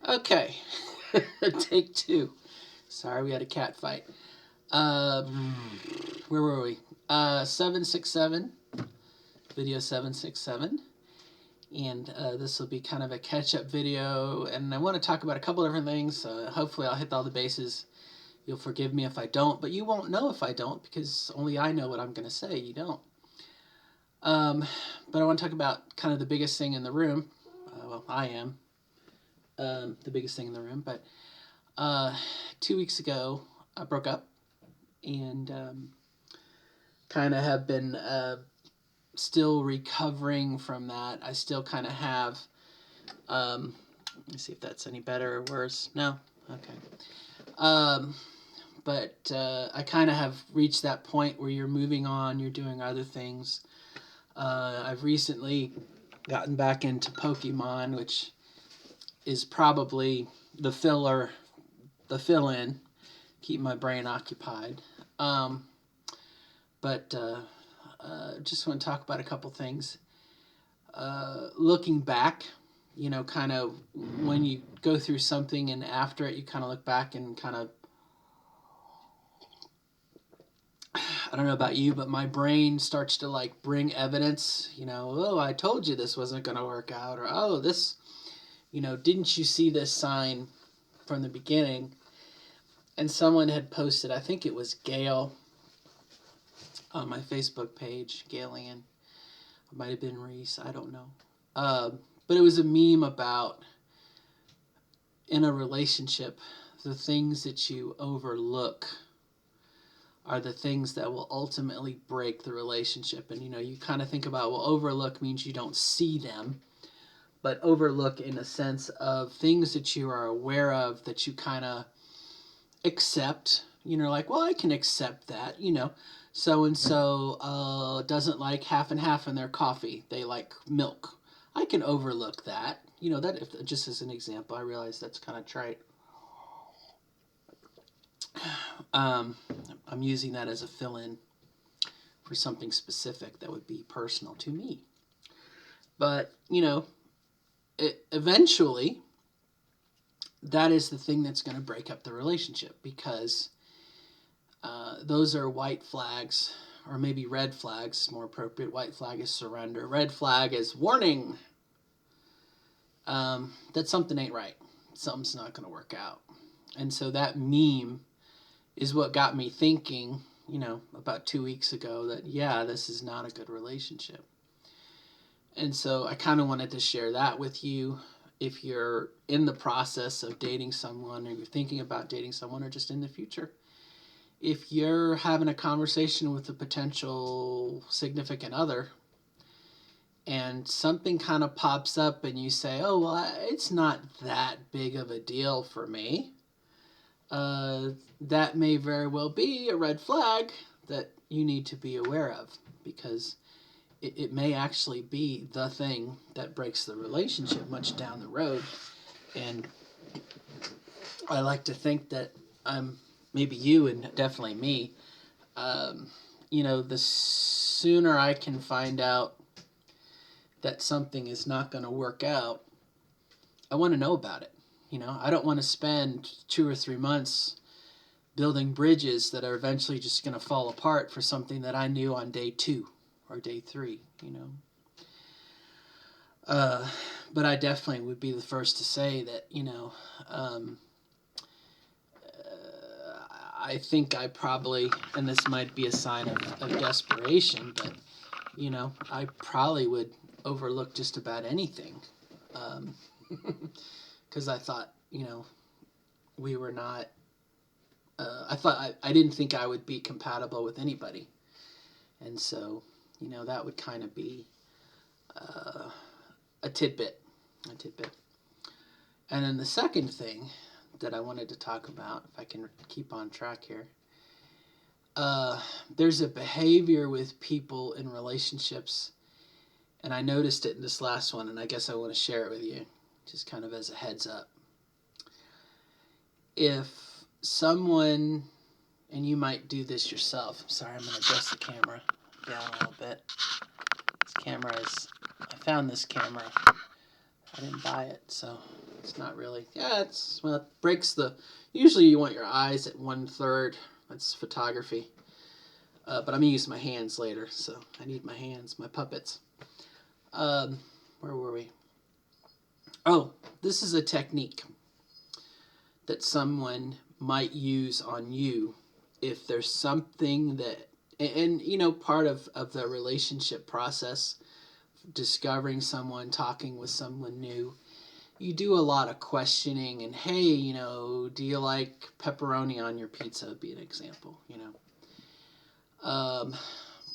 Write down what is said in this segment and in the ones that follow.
Okay, take two. Sorry, we had a cat fight. Where were we? 767, video 767. And this will be kind of a catch-up video. And I want to talk about a couple different things. Hopefully I'll hit all the bases. You'll forgive me if I don't, but you won't know if I don't because only I know what I'm going to say. You don't. But I want to talk about kind of the biggest thing in the room. Well, I am the biggest thing in the room. But 2 weeks ago, I broke up and kind of have been still recovering from that. I still kind of have. Let me see if that's any better or worse. No? Okay. But I kind of have reached that point where you're moving on, you're doing other things. I've recently gotten back into Pokemon, which is probably the fill-in, keep my brain occupied. But just want to talk about a couple things. Looking back, you know, kind of when you go through something and after it, you kind of look back and kind of, I don't know about you, but my brain starts to like bring evidence, you know, oh, I told you this wasn't going to work out, or oh, this, you know, didn't you see this sign from the beginning? And someone had posted, I think it was Gail on my Facebook page, Galian. It might have been Reese, I don't know. But it was a meme about in a relationship, the things that you overlook are the things that will ultimately break the relationship. And, you know, you kind of think about, well, overlook means you don't see them, but overlook in a sense of things that you are aware of that you kind of accept. You know, like, well, I can accept that, you know. So-and-so doesn't like half and half in their coffee. They like milk. I can overlook that. You know, that if, just as an example, I realize that's kind of trite. I'm using that as a fill-in for something specific that would be personal to me. But, you know, eventually, that is the thing that's going to break up the relationship because those are white flags, or maybe red flags, more appropriate. White flag is surrender. Red flag is warning that something ain't right. Something's not going to work out. And so that meme is what got me thinking, you know, about 2 weeks ago that, yeah, this is not a good relationship. And so I kind of wanted to share that with you if you're in the process of dating someone or you're thinking about dating someone or just in the future. If you're having a conversation with a potential significant other and something kind of pops up and you say, oh, well, it's not that big of a deal for me, that may very well be a red flag that you need to be aware of because it may actually be the thing that breaks the relationship much down the road. And I like to think that I'm maybe you and definitely me, you know, the sooner I can find out that something is not going to work out, I want to know about it. You know, I don't want to spend 2 or 3 months building bridges that are eventually just going to fall apart for something that I knew on day 2 or day 3, you know. But I definitely would be the first to say that, you know, I think I probably, and this might be a sign of desperation, but, you know, I probably would overlook just about anything. Because I thought, you know, we were not, I didn't think I would be compatible with anybody. And so, you know, that would kind of be a tidbit. And then the second thing that I wanted to talk about, if I can keep on track here, there's a behavior with people in relationships, and I noticed it in this last one, and I guess I want to share it with you, just kind of as a heads up. If someone, and you might do this yourself, I'm sorry, I'm going to adjust the camera down a little bit. This camera is, I found this camera. I didn't buy it, so It's not really. Yeah, well, it breaks the. Usually, you want your eyes at 1/3. That's photography. But I'm gonna use my hands later, so I need my hands, my puppets. Um, where were we? Oh, this is a technique that someone might use on you if there's something that, and part of the relationship process, discovering someone, talking with someone new, you do a lot of questioning and, hey, do you like pepperoni on your pizza, would be an example.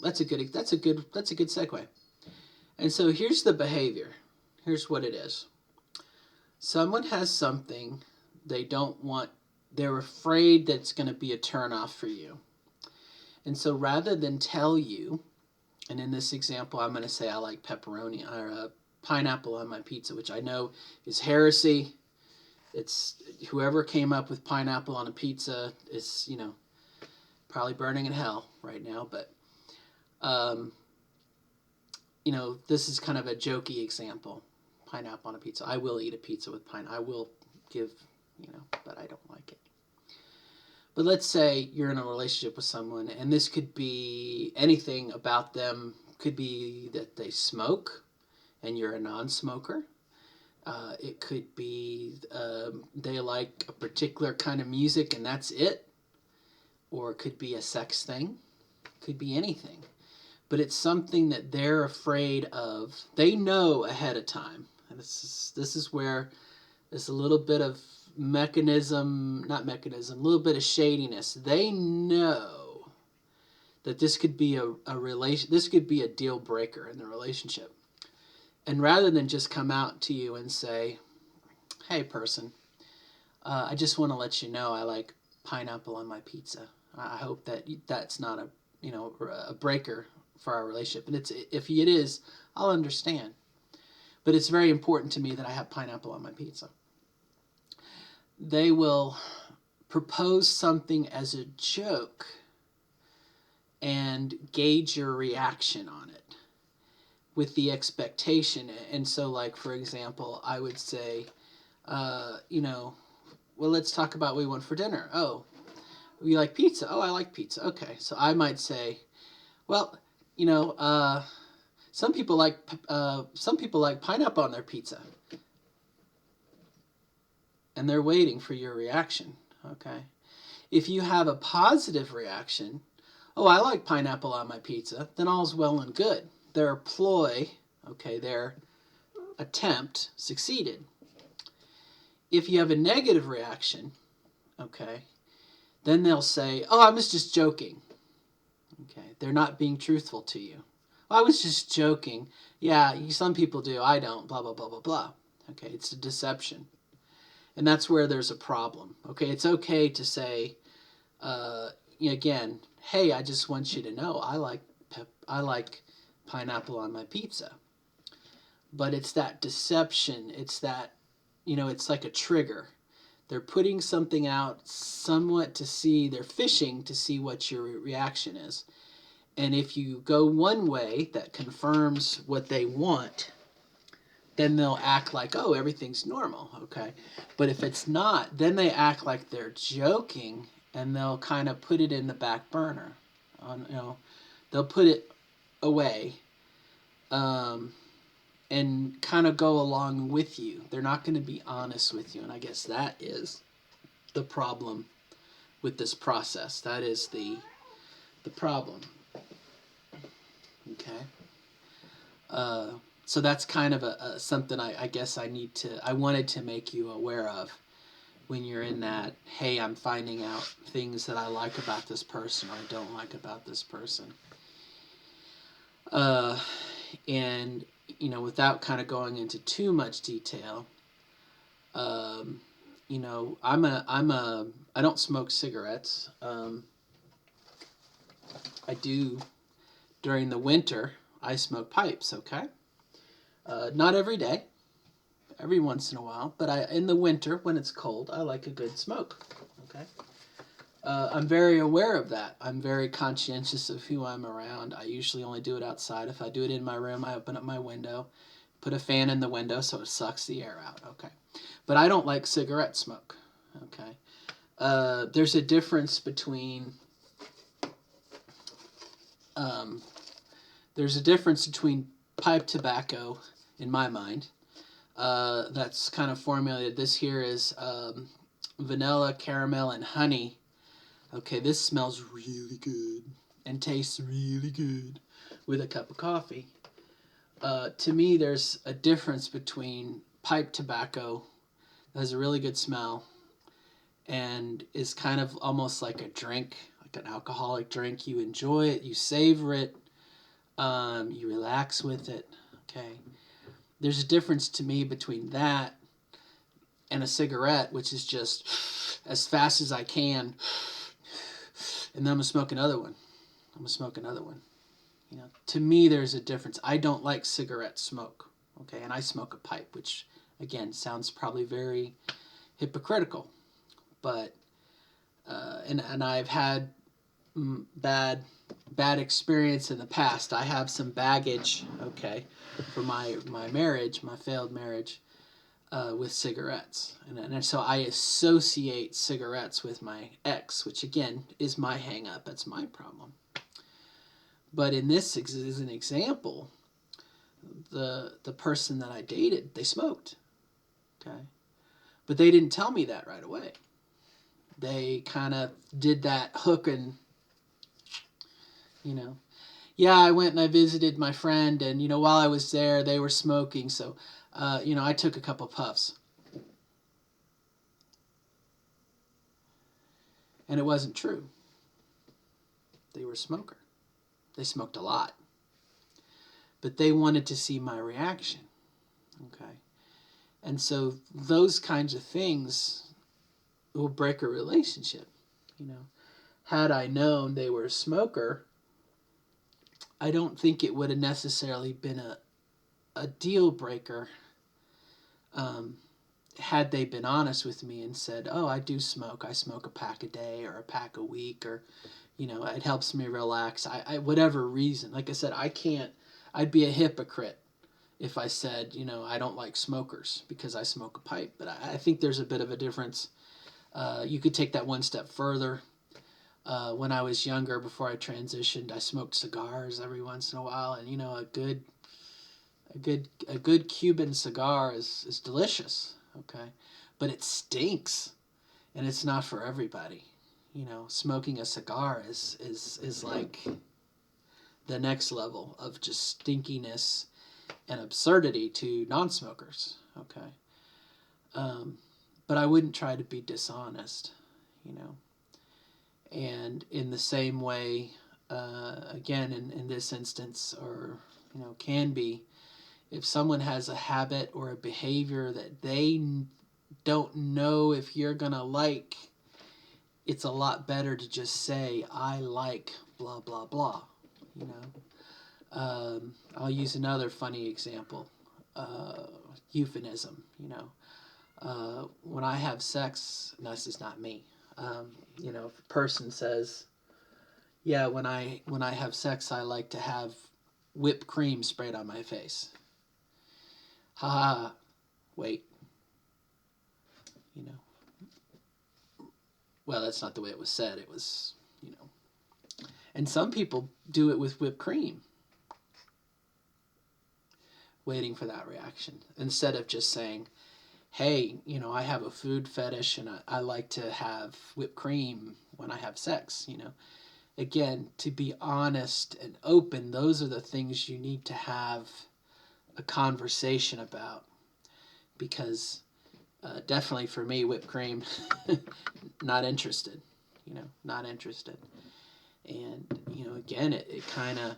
That's a good segue. And so here's the behavior. Here's what it is. Someone has something they don't want, they're afraid that's going to be a turnoff for you. And so rather than tell you, and in this example, I'm going to say I like pepperoni or pineapple on my pizza, which I know is heresy. It's whoever came up with pineapple on a pizza is, probably burning in hell right now. But, this is kind of a jokey example. Pineapple on a pizza. I will eat a pizza with pineapple. I will give, but I don't like it. But let's say you're in a relationship with someone, and this could be anything about them. Could be that they smoke, and you're a non-smoker. It could be they like a particular kind of music, and that's it. Or it could be a sex thing. It could be anything. But it's something that they're afraid of. They know ahead of time. And this is where there's a little bit of a little bit of shadiness. They know that this could be this could be a deal breaker in the relationship. And rather than just come out to you and say, hey person, I just want to let you know I like pineapple on my pizza. I hope that's not a breaker for our relationship. And if it is, I'll understand. But it's very important to me that I have pineapple on my pizza. They will propose something as a joke and gauge your reaction on it with the expectation. And so, like, for example, I would say, well, let's talk about what we want for dinner. Oh, we like pizza. Oh, I like pizza. Okay. So I might say, well, some people like pineapple on their pizza. And they're waiting for your reaction, okay? If you have a positive reaction, oh, I like pineapple on my pizza, then all's well and good. Their ploy, okay, their attempt succeeded. If you have a negative reaction, okay, then they'll say, oh, I was just joking. Okay, they're not being truthful to you. Oh, I was just joking. Yeah, some people do. I don't, blah, blah, blah, blah, blah. Okay, it's a deception. And that's where there's a problem. Okay, it's okay to say, again, hey, I just want you to know I like pineapple on my pizza. But it's that deception. It's that, it's like a trigger. They're putting something out somewhat to see, they're fishing to see what your reaction is. And if you go one way that confirms what they want, then they'll act like, oh, everything's normal, okay? But if it's not, then they act like they're joking, and they'll kind of put it in the back burner. They'll put it away and kind of go along with you. They're not going to be honest with you, and I guess that is the problem with this process. That is the problem, okay? So that's kind of something I guess I wanted to make you aware of when you're in that, hey, I'm finding out things that I like about this person or I don't like about this person. And, without kind of going into too much detail, I don't smoke cigarettes. I do during the winter, I smoke pipes, okay? Not every day, every once in a while, but in the winter when it's cold, I like a good smoke. Okay, I'm very aware of that. I'm very conscientious of who I'm around. I usually only do it outside. If I do it in my room, I open up my window, Put a fan in the window so it sucks the air out. Okay. But I don't like cigarette smoke. Okay. There's a difference between pipe tobacco in my mind. That's kind of formulated. This here is vanilla, caramel, and honey. Okay, this smells really good and tastes really good with a cup of coffee. To me, there's a difference between pipe tobacco that has a really good smell and is kind of almost like a drink, like an alcoholic drink. You enjoy it, you savor it, you relax with it. Okay, there's a difference to me between that and a cigarette, which is just as fast as I can, and then I'm gonna smoke another one. You know, to me, there's a difference. I don't like cigarette smoke. Okay, and I smoke a pipe, which again sounds probably very hypocritical, but and I've had bad experience in the past. I have some baggage, okay, from my marriage, my failed marriage, with cigarettes, and so I associate cigarettes with my ex, which again is my hang up. That's my problem. But in this is an example, the person that I dated, they smoked, okay, but they didn't tell me that right away. They kind of did that hook and, you know, yeah, I went and I visited my friend, and you know, while I was there, they were smoking, so you know, I took a couple puffs, and it wasn't true. They were a smoker. They smoked a lot, but they wanted to see my reaction. Okay, and so those kinds of things will break a relationship. You know, had I known they were a smoker, I don't think it would have necessarily been a deal breaker. Had they been honest with me and said, "Oh, I do smoke. I smoke a pack a day or a pack a week, or, you know, it helps me relax." I whatever reason. Like I said, I can't. I'd be a hypocrite if I said, you know, I don't like smokers because I smoke a pipe. But I think there's a bit of a difference. You could take that one step further. When I was younger, before I transitioned, I smoked cigars every once in a while, and you know, a good Cuban cigar is delicious. Okay, but it stinks, and it's not for everybody. You know, smoking a cigar is like the next level of just stinkiness and absurdity to non-smokers. Okay, but I wouldn't try to be dishonest. You know, and in the same way, again, in this instance, or you know, can be, if someone has a habit or a behavior that they don't know if you're gonna like, it's a lot better to just say, "I like blah blah blah." You know, I'll use another funny example, euphemism. You know, when I have sex, no, this is not me. You know, if a person says, "Yeah, when I have sex, I like to have whipped cream sprayed on my face." Ha ha. Wait. You know. Well, that's not the way it was said. It was, you know. And some people do it with whipped cream, waiting for that reaction instead of just saying, "Hey, you know, I have a food fetish and I like to have whipped cream when I have sex." You know, again, to be honest and open, those are the things you need to have a conversation about, because definitely for me, whipped cream, not interested. You know, not interested. And you know, again, it kind of,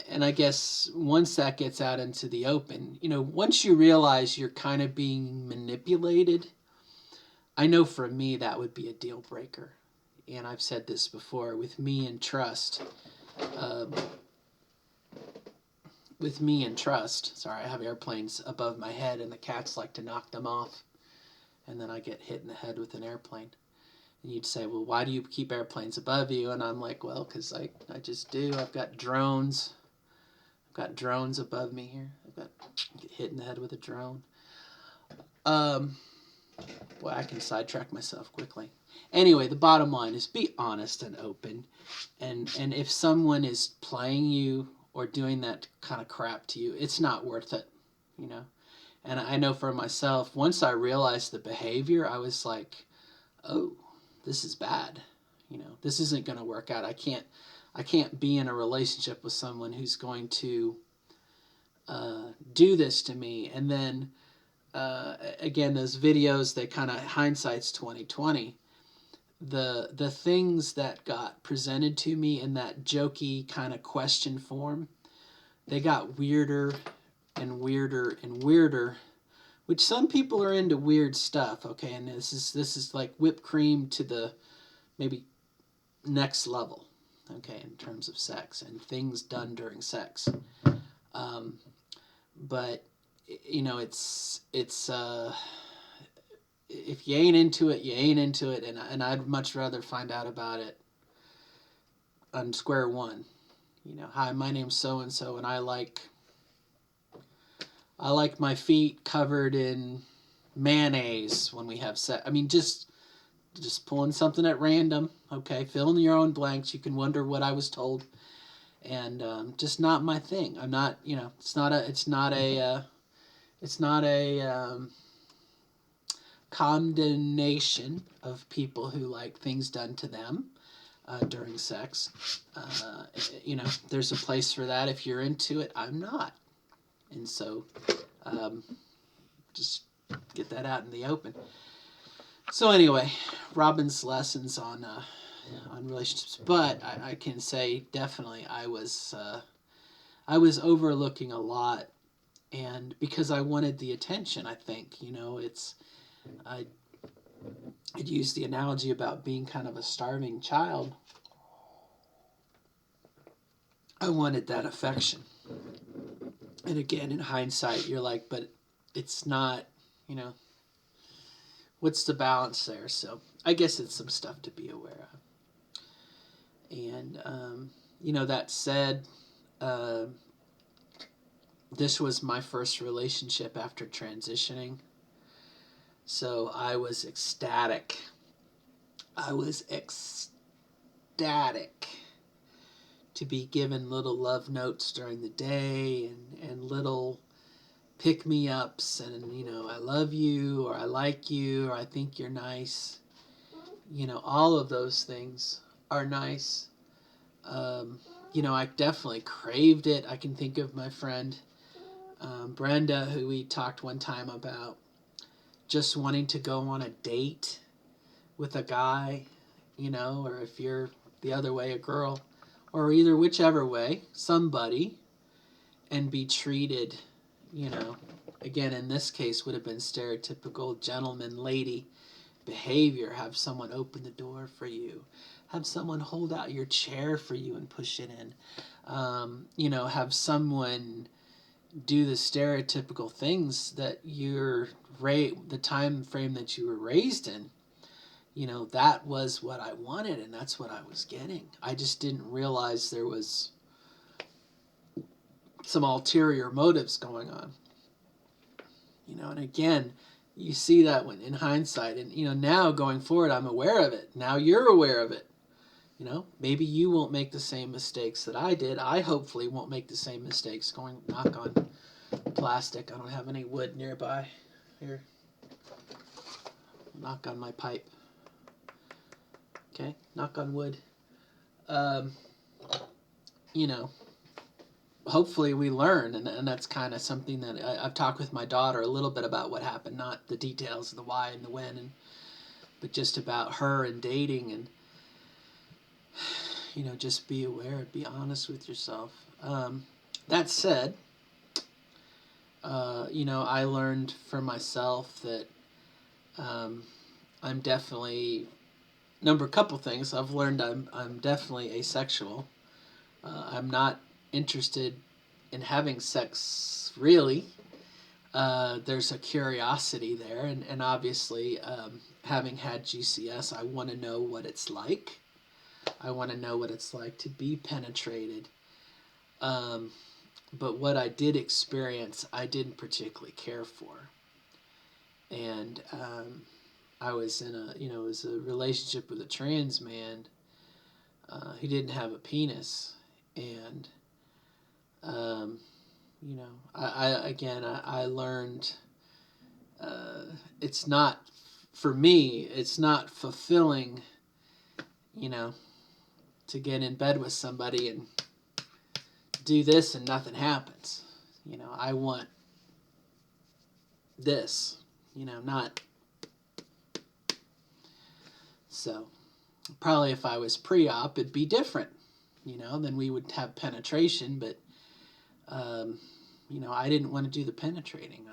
and I guess once that gets out into the open, you know, once you realize you're kind of being manipulated, I know for me that would be a deal breaker. And I've said this before, with me and trust. Um, with me and trust, sorry, I have airplanes above my head and the cats like to knock them off. And then I get hit in the head with an airplane. And you'd say, "Well, why do you keep airplanes above you?" And I'm like, "Well, because I just do. I've got drones. I've got drones above me here. I've got Get hit in the head with a drone. Well, I can sidetrack myself quickly. Anyway, the bottom line is be honest and open. And if someone is playing you or doing that kind of crap to you, it's not worth it, you know. And I know for myself, once I realized the behavior, I was like, oh, this is bad. You know, this isn't going to work out. I can't be in a relationship with someone who's going to do this to me. And then again, those videos, they kind of hindsight's 2020. The things that got presented to me in that jokey kind of question form, they got weirder and weirder and weirder. Which some people are into weird stuff, okay, and this is like whipped cream to the maybe next level, okay, in terms of sex and things done during sex. But you know, it's if you ain't into it, you ain't into it, and I'd much rather find out about it on square one. You know, hi, my name's so and so, and I like my feet covered in mayonnaise when we have sex. I mean, just pulling something at random. Okay, fill in your own blanks. You can wonder what I was told, and just not my thing. I'm not. You know, it's not a condemnation of people who like things done to them during sex. You know, there's a place for that if you're into it. I'm not, and so just get that out in the open. So anyway, Robin's lessons on relationships, but I can say definitely I was overlooking a lot, and because I wanted the attention, I think, you know, I'd use the analogy about being kind of a starving child. I wanted that affection, and again, in hindsight, you're like, but it's not, you know. What's the balance there? So I guess it's some stuff to be aware of. And, you know, that said, this was my first relationship after transitioning. So I was ecstatic. I was ecstatic to be given little love notes during the day and little pick-me-ups and, you know, I love you, or I like you, or I think you're nice. You know, all of those things are nice. You know, I definitely craved it. I can think of my friend Brenda, who we talked one time about just wanting to go on a date with a guy, you know, or if you're the other way, a girl, or either whichever way, somebody, and be treated, you know, again, in this case would have been stereotypical gentleman lady behavior. Have someone open the door for you, have someone hold out your chair for you and push it in, you know, have someone do the stereotypical things that the time frame that you were raised in. You know, that was what I wanted, and that's what I was getting. I just didn't realize there was some ulterior motives going on. You know, and again, you see that when in hindsight, and you know, now going forward, I'm aware of it. Now you're aware of it. You know, maybe you won't make the same mistakes that I did. I hopefully won't make the same mistakes. Going knock on plastic. I don't have any wood nearby. Here, knock on my pipe. Okay, knock on wood. You know, hopefully we learn, and that's kind of something that I've talked with my daughter a little bit about what happened, not the details of the why and the when, but just about her and dating, and you know, just be aware, be honest with yourself. That said, you know, I learned for myself that I'm definitely a couple things. I've learned I'm definitely asexual. I'm not interested in having sex really. There's a curiosity there, and obviously, having had GCS, I want to know what it's like. I want to know what it's like to be penetrated. But what I did experience, I didn't particularly care for. And I was in it was a relationship with a trans man. He didn't have a penis. And, um, I learned uh, it's not, for me, it's not fulfilling, you know, to get in bed with somebody and do this and nothing happens. I want this, not so. Probably if I was pre-op, it'd be different, then we would have penetration, but, I didn't want to do the penetrating.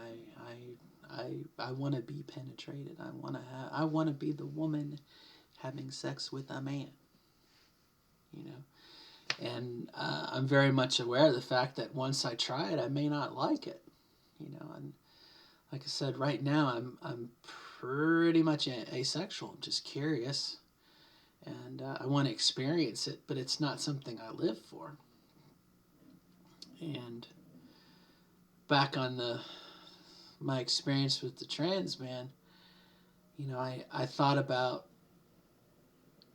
I want to be penetrated. I want to be the woman having sex with a man, and I'm very much aware of the fact that once I try it, I may not like it, and like I said, right now I'm pretty much asexual. I'm just curious, and I want to experience it, but it's not something I live for. And back on my experience with the trans man, I thought about,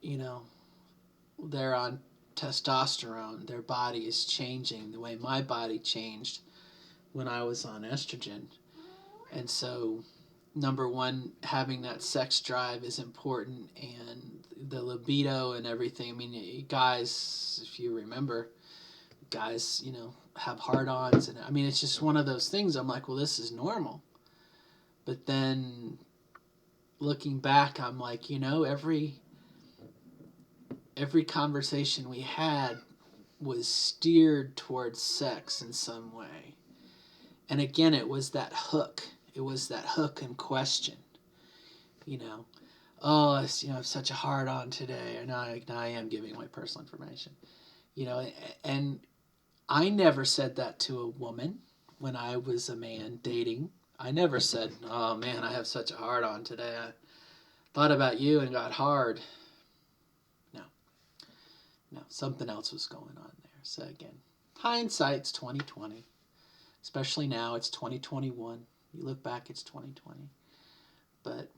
they're on testosterone, their body is changing the way my body changed when I was on estrogen. And so, number one, having that sex drive is important, and the libido and everything. I mean, guys, if you remember, guys, have hard-ons, and I mean, it's just one of those things. I'm like, well, this is normal. But then, looking back, I'm like, every conversation we had was steered towards sex in some way. And again, it was that hook. It was that hook and question. Oh, I have such a hard on today. And now I am giving away personal information. And I never said that to a woman when I was a man dating. I never said, oh man, I have such a hard on today. I thought about you and got hard. No, something else was going on there. So again, hindsight's 2020. Especially now, it's 2021. You look back, it's 2020. But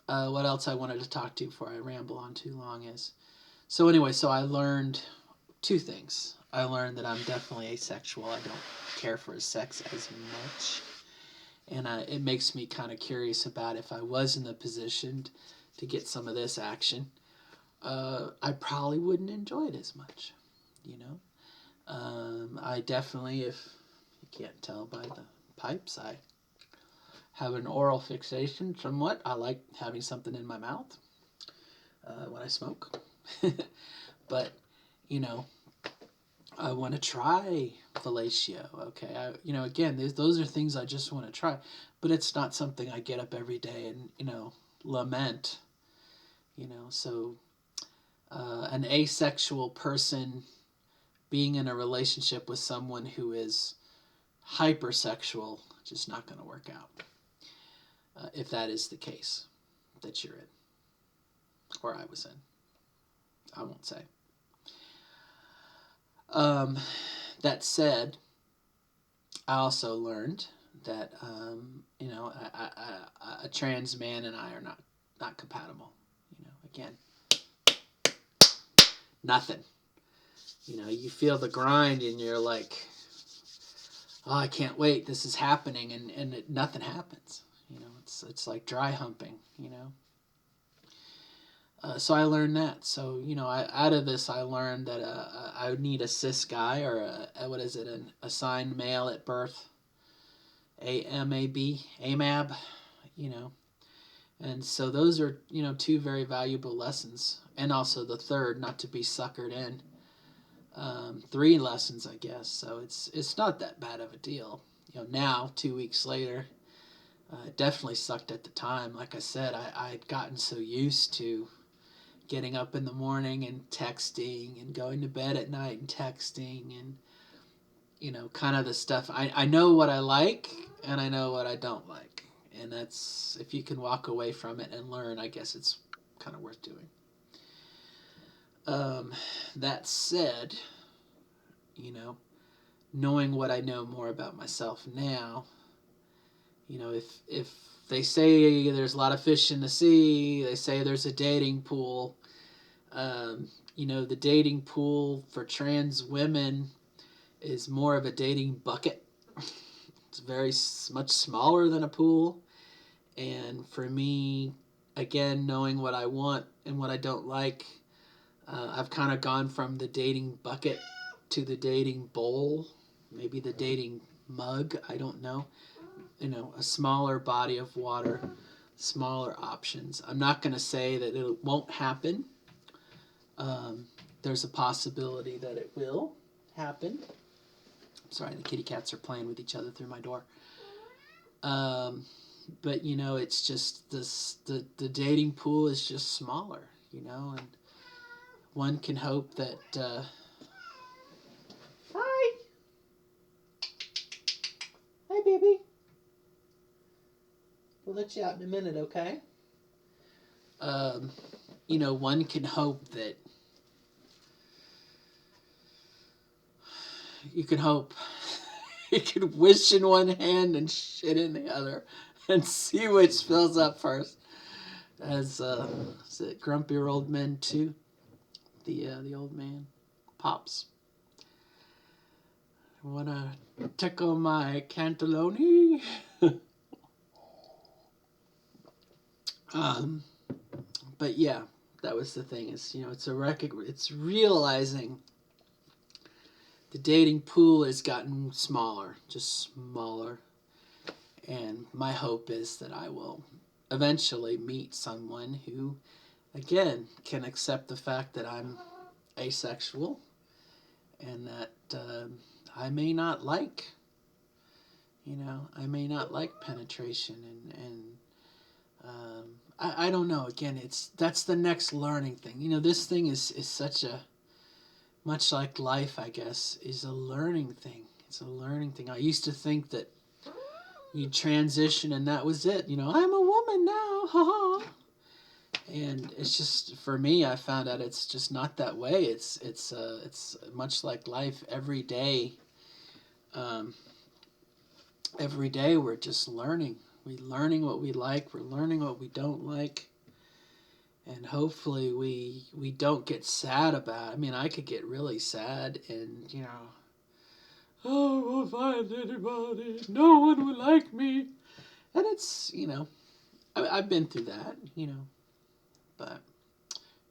what else I wanted to talk to before I ramble on too long is... So anyway, so I learned two things. I learned that I'm definitely asexual. I don't care for sex as much. And it makes me kind of curious about if I was in the position to get some of this action. I probably wouldn't enjoy it as much, I definitely, if you can't tell by the pipes, I have an oral fixation somewhat. I like having something in my mouth when I smoke. But, I want to try fellatio, okay? Again, those are things I just want to try. But it's not something I get up every day and, lament, so... an asexual person being in a relationship with someone who is hypersexual, just not going to work out. If that is the case that you're in, or I was in. I won't say. That said, I also learned that, a trans man and I are not compatible. Again, nothing. You feel the grind and you're like, oh, I can't wait, this is happening, and nothing happens. It's like dry humping, So I learned that. So, out of this, I learned that I would need a cis guy, or an assigned male at birth, AMAB, And so those are, two very valuable lessons. And also the third, not to be suckered in. 3 lessons, I guess. So it's not that bad of a deal. Now, 2 weeks later, it definitely sucked at the time. Like I said, I'd gotten so used to getting up in the morning and texting and going to bed at night and texting and, kind of the stuff. I know what I like and I know what I don't like. And that's, if you can walk away from it and learn, I guess it's kind of worth doing. That said, knowing what I know more about myself now, if they say there's a lot of fish in the sea, they say there's a dating pool. The dating pool for trans women is more of a dating bucket. It's very much smaller than a pool. And for me, again, knowing what I want and what I don't like, I've kind of gone from the dating bucket to the dating bowl, maybe the dating mug. I don't know. A smaller body of water, smaller options. I'm not going to say that it won't happen. There's a possibility that it will happen. Sorry, the kitty cats are playing with each other through my door. But it's just the dating pool is just smaller, and one can hope that. Hi, baby. We'll let you out in a minute, okay? One can hope that you can hope you can wish in one hand and shit in the other and see which fills up first. As is it Grumpier Old Men 2? The old man Pops. I wanna tickle my cantaloni. But yeah, that was the thing. Is it's realizing the dating pool has gotten smaller, just smaller, and my hope is that I will eventually meet someone who, again, can accept the fact that I'm asexual and that I may not like, penetration and I don't know. Again, that's the next learning thing. This thing is such a, much like life, I guess, is a learning thing. It's a learning thing. I used to think that you transition and that was it. I'm a woman now, haha. And it's just, for me, I found out it's just not that way. It's much like life. Every day we're just learning. We're learning what we like. We're learning what we don't like. And hopefully we don't get sad about it. I mean, I could get really sad and, oh, I won't find anybody. No one will like me. And it's, I've been through that, but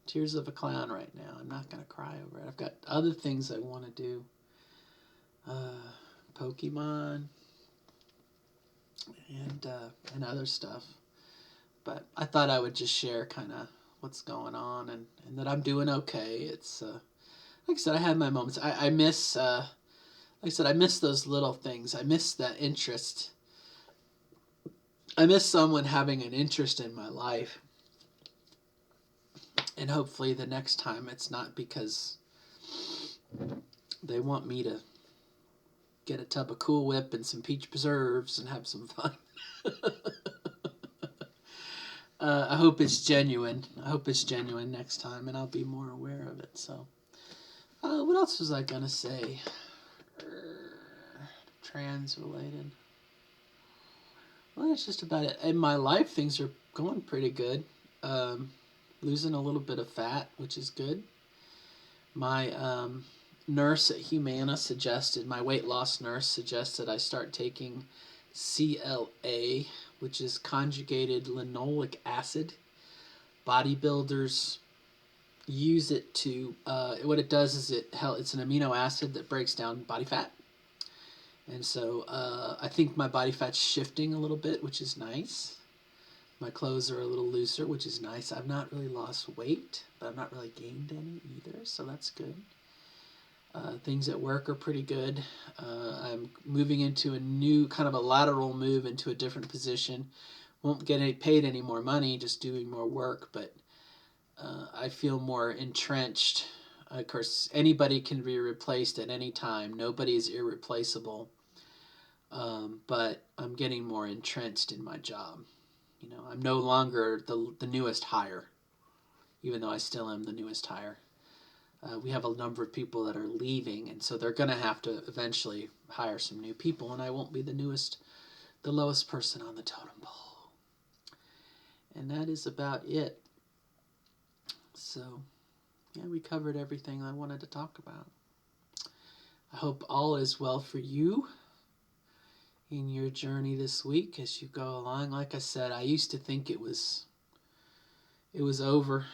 tears of a clown right now. I'm not going to cry over it. I've got other things I want to do. Pokemon and other stuff. But I thought I would just share kind of what's going on and that I'm doing okay. It's like I said, I had my moments. I miss like I said, I miss those little things. I miss that interest. I miss someone having an interest in my life. And hopefully the next time it's not because they want me to get a tub of Cool Whip and some peach preserves and have some fun. I hope it's genuine. I hope it's genuine next time, and I'll be more aware of it. So, what else was I gonna say? Trans related. Well, that's just about it. In my life, things are going pretty good. Losing a little bit of fat, which is good. My nurse at Humana my weight loss nurse suggested I start taking CLA, which is conjugated linoleic acid. Bodybuilders use it to, what it does is it's an amino acid that breaks down body fat. And so I think my body fat's shifting a little bit, which is nice. My clothes are a little looser, which is nice. I've not really lost weight, but I've not really gained any either, so that's good. Things at work are pretty good. I'm moving into a new kind of a lateral move into a different position. Won't get paid any more money, just doing more work, but I feel more entrenched. Of course, anybody can be replaced at any time. Nobody is irreplaceable. But I'm getting more entrenched in my job. I'm no longer the newest hire, even though I still am the newest hire. we have a number of people that are leaving, and so they're going to have to eventually hire some new people, and I won't be the lowest person on the totem pole. And that is about it. So, yeah, we covered everything I wanted to talk about. I hope all is well for you in your journey this week as you go along. Like I said, I used to think it was over.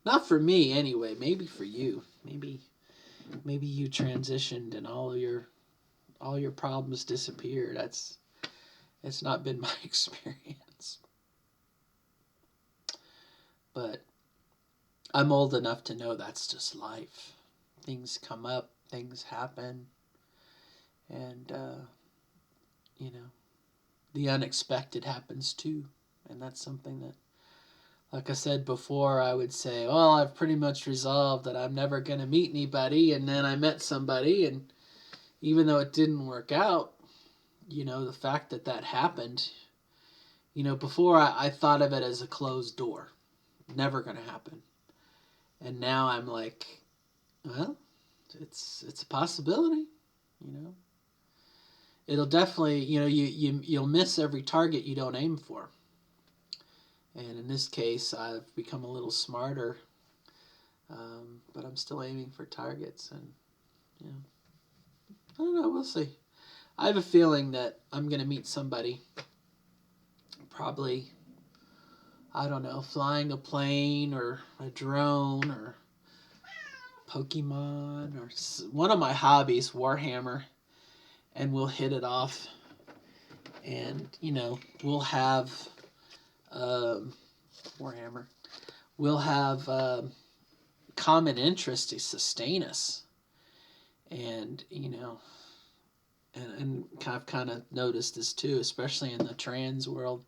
Not for me anyway, maybe for you. Maybe you transitioned and all your problems disappeared. It's not been my experience. But I'm old enough to know that's just life. Things come up, things happen, and the unexpected happens too. And that's something that, like I said before, I would say, well, I've pretty much resolved that I'm never going to meet anybody. And then I met somebody, and even though it didn't work out, the fact that happened, before I thought of it as a closed door, never going to happen. And now I'm like, well, it's a possibility, It'll definitely, you'll miss every target you don't aim for. And in this case, I've become a little smarter, but I'm still aiming for targets. And, I don't know, we'll see. I have a feeling that I'm going to meet somebody, probably, I don't know, flying a plane or a drone or Pokemon or one of my hobbies, Warhammer, and we'll hit it off. And, we'll have Warhammer. We'll have common interest to sustain us. And, and I've kind of noticed this too, especially in the trans world.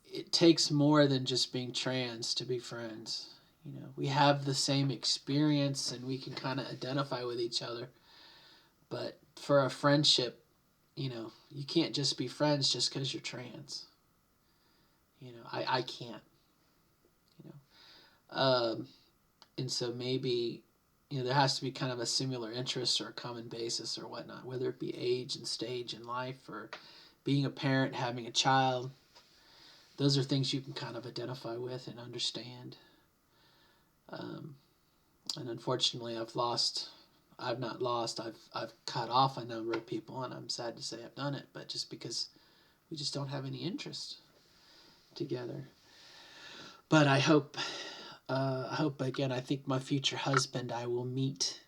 It takes more than just being trans to be friends. We have the same experience and we can kind of identify with each other. But for a friendship, you can't just be friends just because you're trans. I can't. And so maybe, there has to be kind of a similar interest or a common basis or whatnot, whether it be age and stage in life or being a parent, having a child. Those are things you can kind of identify with and understand. And unfortunately, I've cut off a number of people, and I'm sad to say I've done it, but just because we just don't have any interest together. But I hope again, I think my future husband I will meet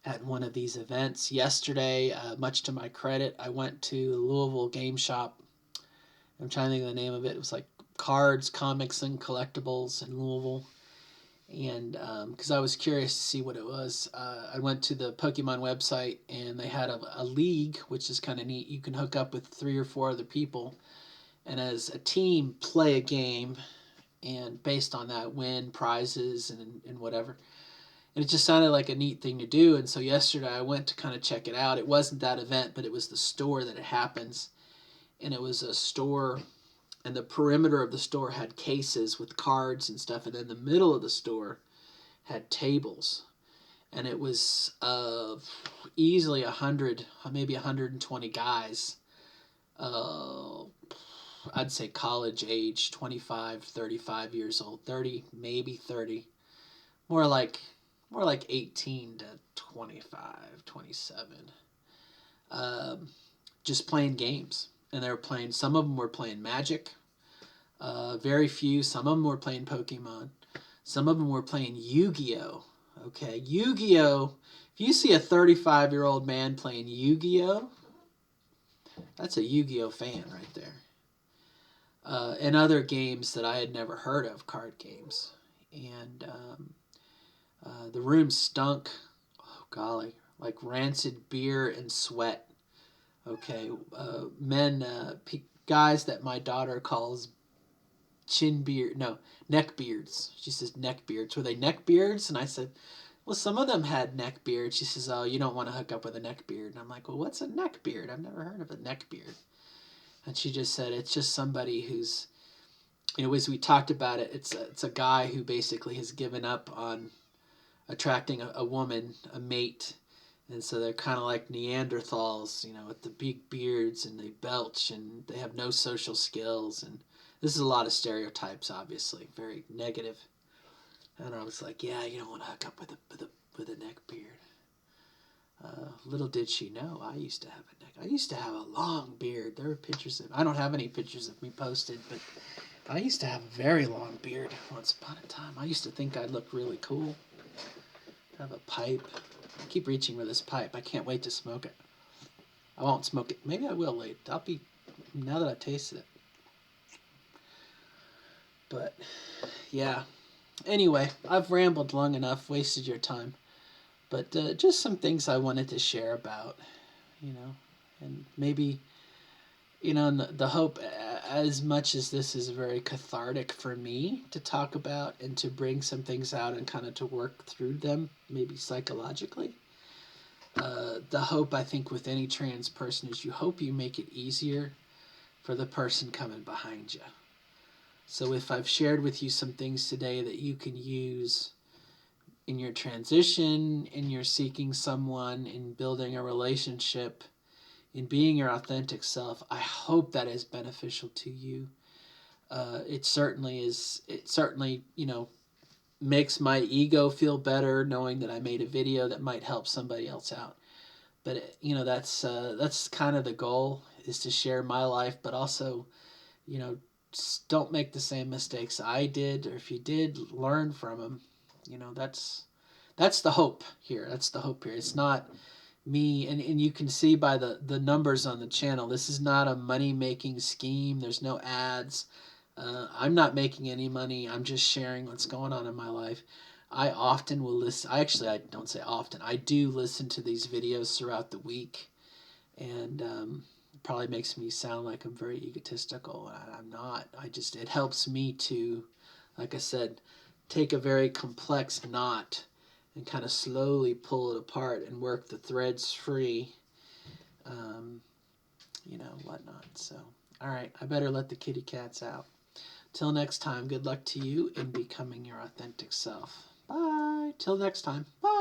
at one of these events. Yesterday, much to my credit, I went to the Louisville Game Shop. I'm trying to think of the name of it. It was like Cards, Comics, and Collectibles in Louisville. And because I was curious to see what it was, I went to the Pokemon website, and they had a league, which is kind of neat. You can hook up with 3 or 4 other people, and as a team, play a game, and based on that, win prizes and whatever. And it just sounded like a neat thing to do. And so yesterday I went to kind of check it out. It wasn't that event, but it was the store that it happens. And it was a store, and the perimeter of the store had cases with cards and stuff. And then the middle of the store had tables. And it was easily 100, maybe 120 guys. I'd say college age, 25, 35 years old, 30, maybe 30. More like 18 to 25, 27. Just playing games. And they were playing, some of them were playing Magic. Very few. Some of them were playing Pokemon. Some of them were playing Yu-Gi-Oh! Okay, Yu-Gi-Oh! If you see a 35-year-old man playing Yu-Gi-Oh!, that's a Yu-Gi-Oh! Fan right there. And other games that I had never heard of, card games. And the room stunk, oh golly, like rancid beer and sweat. Okay, guys that my daughter calls neck beards. She says neck beards. Were they neck beards? And I said, well, some of them had neck beards. She says, oh, you don't want to hook up with a neck beard. And I'm like, well, what's a neck beard? I've never heard of a neck beard. And she just said, it's just somebody who's as we talked about it, it's a guy who basically has given up on attracting a woman, a mate, and so they're kind of like Neanderthals, with the big beards, and they belch, and they have no social skills, and this is a lot of stereotypes, obviously, very negative. And I was like, yeah, you don't want to hook up with a neck beard. Little did she know, I used to have a neck. I used to have a long beard. There were pictures of. I don't have any pictures of me posted, but I used to have a very long beard once upon a time. I used to think I looked really cool. I have a pipe. I keep reaching for this pipe. I can't wait to smoke it. I won't smoke it. Maybe I will later. Now that I've tasted it. But yeah. Anyway, I've rambled long enough, wasted your time. But just some things I wanted to share about, and maybe, and the hope, as much as this is very cathartic for me to talk about and to bring some things out and kind of to work through them, maybe psychologically. The hope, I think, with any trans person is you hope you make it easier for the person coming behind you. So if I've shared with you some things today that you can use in your transition, in your seeking someone, in building a relationship, in being your authentic self, I hope that is beneficial to you. It certainly is. It certainly, makes my ego feel better knowing that I made a video that might help somebody else out. But that's kind of the goal, is to share my life, but also, you know, don't make the same mistakes I did, or if you did, learn from them. That's the hope here. That's the hope here. It's not me, and you can see by the numbers on the channel, this is not a money making scheme. There's no ads. I'm not making any money. I'm just sharing what's going on in my life. I often will listen. I don't say often. I do listen to these videos throughout the week, and it probably makes me sound like I'm very egotistical. I'm not. It helps me to, like I said, take a very complex knot and kind of slowly pull it apart and work the threads free, um, whatnot. So, all right, I better let the kitty cats out. Till next time, good luck to you in becoming your authentic self. Bye. Till next time. Bye.